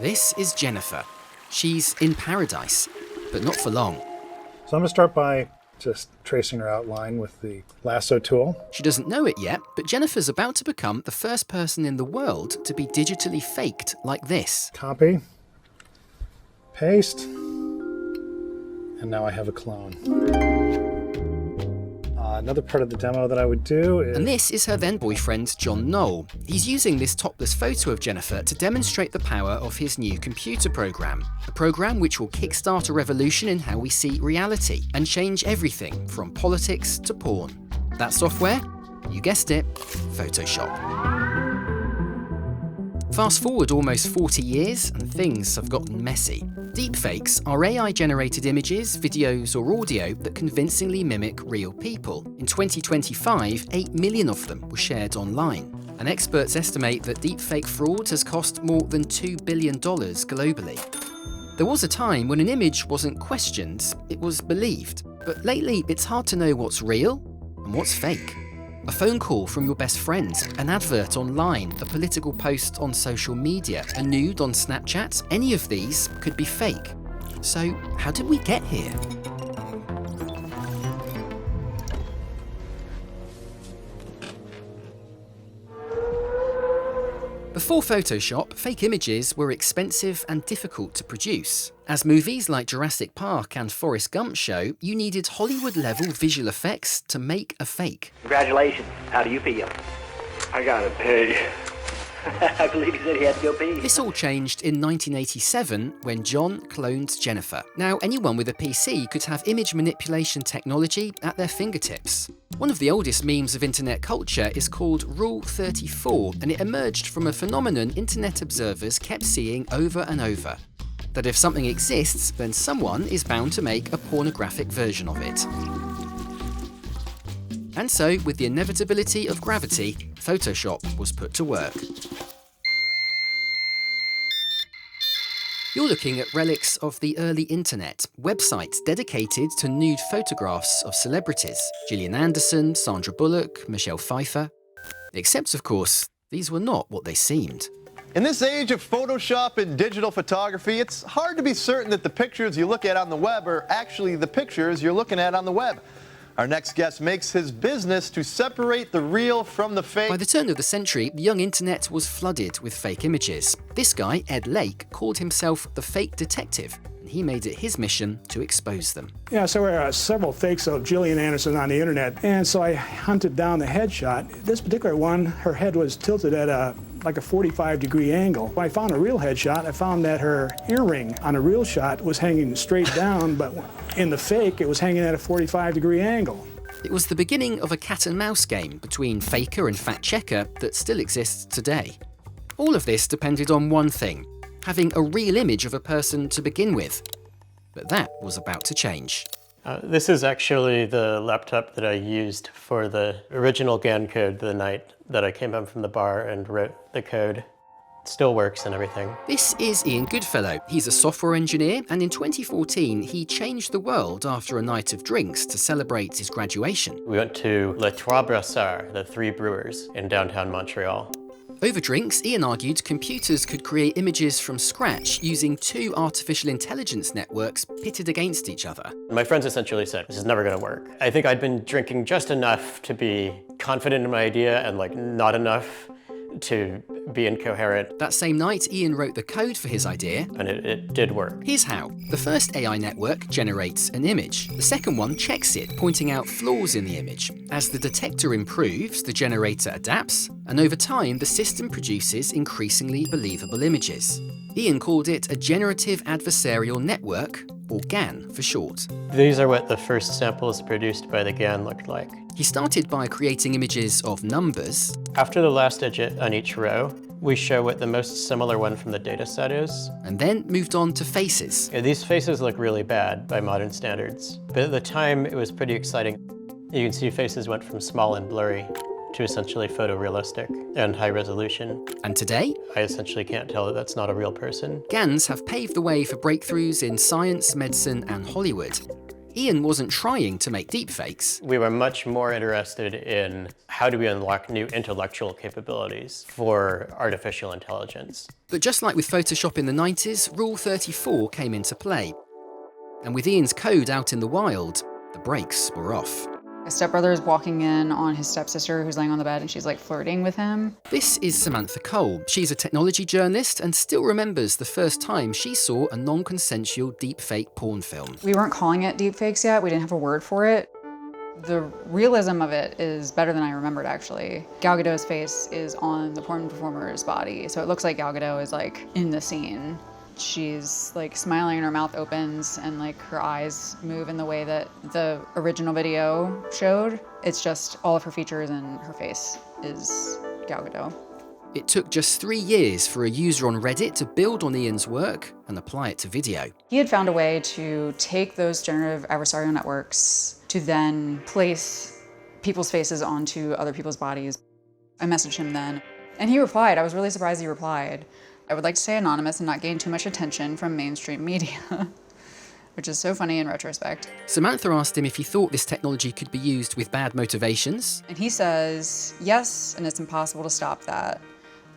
This is Jennifer. She's in paradise, but not for long. So I'm going to start by just tracing her outline with the lasso tool. She doesn't know it yet, but Jennifer's about to become the first person in the world to be digitally faked like this. Copy, paste, and now I have a clone. Another part of the demo that I would do is... And this is her then-boyfriend, John Knoll. He's using this topless photo of Jennifer to demonstrate the power of his new computer program. A program which will kickstart a revolution in how we see reality and change everything from politics to porn. That software? You guessed it, Photoshop. Fast forward almost 40 years and things have gotten messy. Deepfakes are AI-generated images, videos or audio that convincingly mimic real people. In 2025, 8 million of them were shared online. And experts estimate that deepfake fraud has cost more than $2 billion globally. There was a time when an image wasn't questioned, it was believed. But lately, it's hard to know what's real and what's fake. A phone call from your best friend, an advert online, a political post on social media, a nude on Snapchat, any of these could be fake. So, how did we get here? Before Photoshop, fake images were expensive and difficult to produce. As movies like Jurassic Park and Forrest Gump show, you needed Hollywood-level visual effects to make a fake. Congratulations. How do you feel? I gotta pay. I believe he said he had to go pee. This all changed in 1987 when John cloned Jennifer. Now, anyone with a PC could have image manipulation technology at their fingertips. One of the oldest memes of internet culture is called Rule 34, and it emerged from a phenomenon internet observers kept seeing over and over. That if something exists, then someone is bound to make a pornographic version of it. And so, with the inevitability of gravity, Photoshop was put to work. You're looking at relics of the early internet, websites dedicated to nude photographs of celebrities. Gillian Anderson, Sandra Bullock, Michelle Pfeiffer. Except, of course, these were not what they seemed. In this age of Photoshop and digital photography, it's hard to be certain that the pictures you look at on the web are actually the pictures you're looking at on the web. Our next guest makes his business to separate the real from the fake. By the turn of the century, the young internet was flooded with fake images. This guy, Ed Lake, called himself the fake detective, and he made it his mission to expose them. Yeah, so there are several fakes of Gillian Anderson on the internet, and so I hunted down the headshot. This particular one, her head was tilted at like a 45-degree angle. When I found a real headshot, I found that her earring on a real shot was hanging straight down, but in the fake, it was hanging at a 45-degree angle. It was the beginning of a cat-and-mouse game between faker and fact-checker that still exists today. All of this depended on one thing: having a real image of a person to begin with. But that was about to change. This is actually the laptop that I used for the original GAN code the night that I came home from the bar and wrote the code. It still works and everything. This is Ian Goodfellow. He's a software engineer, and in 2014, he changed the world after a night of drinks to celebrate his graduation. We went to Les Trois Brassards, the Three Brewers, in downtown Montreal. Over drinks, Ian argued computers could create images from scratch using two artificial intelligence networks pitted against each other. My friends essentially said, this is never gonna work. I think I'd been drinking just enough to be confident in my idea and not enough to be incoherent. That same night, Ian wrote the code for his idea. And it did work. Here's how. The first AI network generates an image. The second one checks it, pointing out flaws in the image. As the detector improves, the generator adapts, and over time, the system produces increasingly believable images. Ian called it a generative adversarial network, or GAN for short. These are what the first samples produced by the GAN looked like. He started by creating images of numbers. After the last digit on each row, we show what the most similar one from the data set is. And then moved on to faces. Yeah, these faces look really bad by modern standards, but at the time it was pretty exciting. You can see faces went from small and blurry to essentially photorealistic and high resolution. And today, I essentially can't tell that that's not a real person. GANs have paved the way for breakthroughs in science, medicine, and Hollywood. Ian wasn't trying to make deepfakes. We were much more interested in how do we unlock new intellectual capabilities for artificial intelligence. But just like with Photoshop in the 90s, Rule 34 came into play. And with Ian's code out in the wild, the brakes were off. My stepbrother is walking in on his stepsister who's laying on the bed and she's like flirting with him. This is Samantha Cole. She's a technology journalist and still remembers the first time she saw a non-consensual deepfake porn film. We weren't calling it deepfakes yet. We didn't have a word for it. The realism of it is better than I remembered, actually. Gal Gadot's face is on the porn performer's body, so it looks like Gal Gadot is like in the scene. She's like smiling and her mouth opens and like her eyes move in the way that the original video showed. It's just all of her features and her face is Gal Gadot. It took just 3 years for a user on Reddit to build on Ian's work and apply it to video. He had found a way to take those generative adversarial networks to then place people's faces onto other people's bodies. I messaged him then, and he replied. I was really surprised he replied. I would like to stay anonymous and not gain too much attention from mainstream media, which is so funny in retrospect. Samantha asked him if he thought this technology could be used with bad motivations. And he says, yes, and it's impossible to stop that.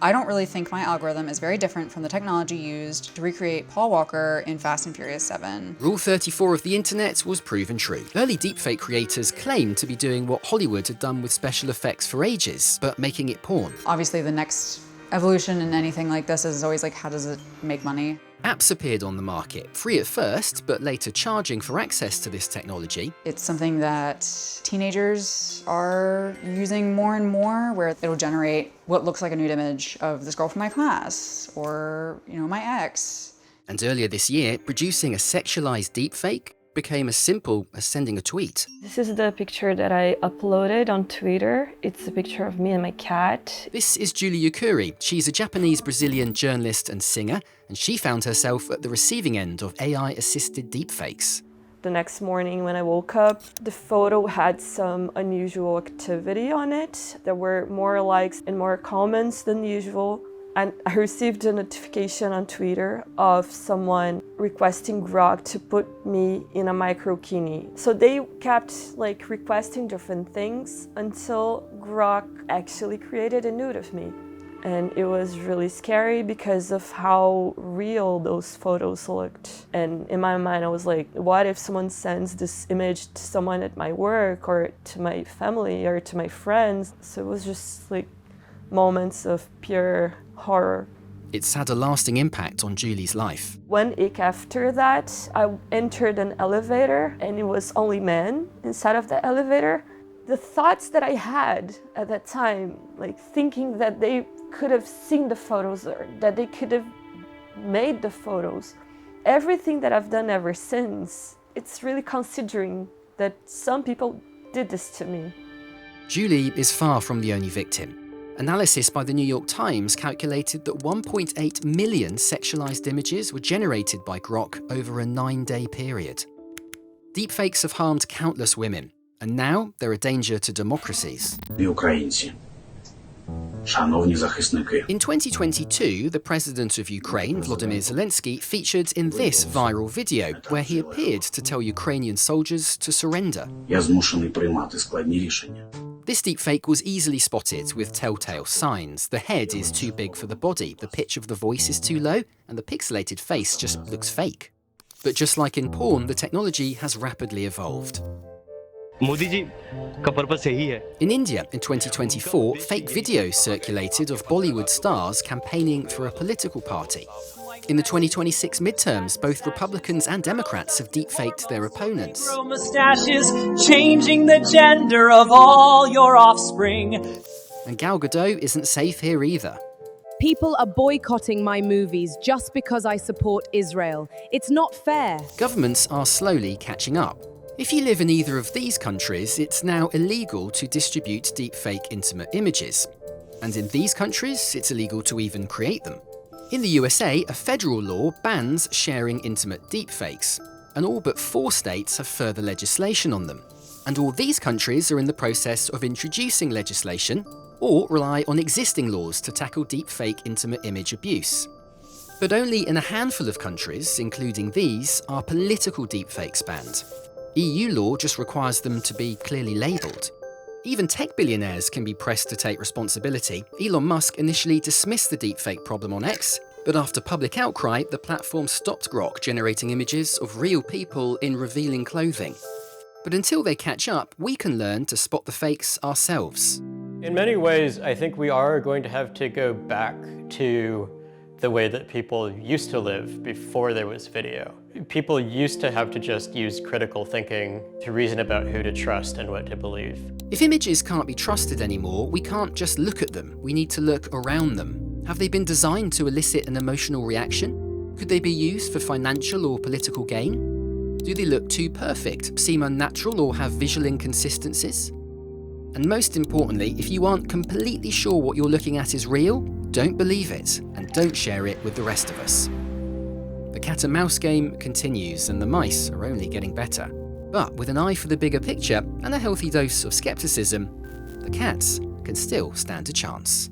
I don't really think my algorithm is very different from the technology used to recreate Paul Walker in Fast and Furious 7. Rule 34 of the internet was proven true. Early deepfake creators claimed to be doing what Hollywood had done with special effects for ages, but making it porn. Obviously, the next evolution in anything like this is always like, how does it make money? Apps appeared on the market, free at first, but later charging for access to this technology. It's something that teenagers are using more and more, where it'll generate what looks like a nude image of this girl from my class, or, you know, my ex. And earlier this year, producing a sexualized deepfake became as simple as sending a tweet. This is the picture that I uploaded on Twitter. It's a picture of me and my cat. This is Julie Yukuri. She's a Japanese-Brazilian journalist and singer, and she found herself at the receiving end of AI-assisted deepfakes. The next morning when I woke up, the photo had some unusual activity on it. There were more likes and more comments than usual. And I received a notification on Twitter of someone requesting Grok to put me in a microkini. So they kept like requesting different things until Grok actually created a nude of me. And it was really scary because of how real those photos looked. And in my mind, I was like, what if someone sends this image to someone at my work or to my family or to my friends? So it was just like moments of pure horror. It's had a lasting impact on Julie's life. 1 week after that, I entered an elevator and it was only men inside of the elevator. The thoughts that I had at that time, like thinking that they could have seen the photos or that they could have made the photos, everything that I've done ever since, it's really considering that some people did this to me. Julie is far from the only victim. Analysis by the New York Times calculated that 1.8 million sexualized images were generated by Grok over a 9-day period. Deepfakes have harmed countless women, and now they're a danger to democracies. In 2022, the president of Ukraine, Volodymyr Zelensky, featured in this viral video, where he appeared to tell Ukrainian soldiers to surrender. This deepfake was easily spotted with telltale signs. The head is too big for the body, the pitch of the voice is too low, and the pixelated face just looks fake. But just like in porn, the technology has rapidly evolved. In India, in 2024, fake videos circulated of Bollywood stars campaigning for a political party. In the 2026 midterms, both Republicans and Democrats have deepfaked their opponents. Mustaches, changing the gender of all your offspring. And Gal Gadot isn't safe here either. People are boycotting my movies just because I support Israel. It's not fair. Governments are slowly catching up. If you live in either of these countries, it's now illegal to distribute deepfake intimate images. And in these countries, it's illegal to even create them. In the USA, a federal law bans sharing intimate deepfakes, and all but 4 states have further legislation on them. And all these countries are in the process of introducing legislation or rely on existing laws to tackle deepfake intimate image abuse. But only in a handful of countries, including these, are political deepfakes banned. EU law just requires them to be clearly labelled. Even tech billionaires can be pressed to take responsibility. Elon Musk initially dismissed the deepfake problem on X, but after public outcry, the platform stopped Grok generating images of real people in revealing clothing. But until they catch up, we can learn to spot the fakes ourselves. In many ways, I think we are going to have to go back to the way that people used to live before there was video. People used to have to just use critical thinking to reason about who to trust and what to believe. If images can't be trusted anymore, we can't just look at them. We need to look around them. Have they been designed to elicit an emotional reaction? Could they be used for financial or political gain? Do they look too perfect, seem unnatural, or have visual inconsistencies? And most importantly, if you aren't completely sure what you're looking at is real, don't believe it, and don't share it with the rest of us. The cat and mouse game continues, and the mice are only getting better. But with an eye for the bigger picture and a healthy dose of skepticism, the cats can still stand a chance.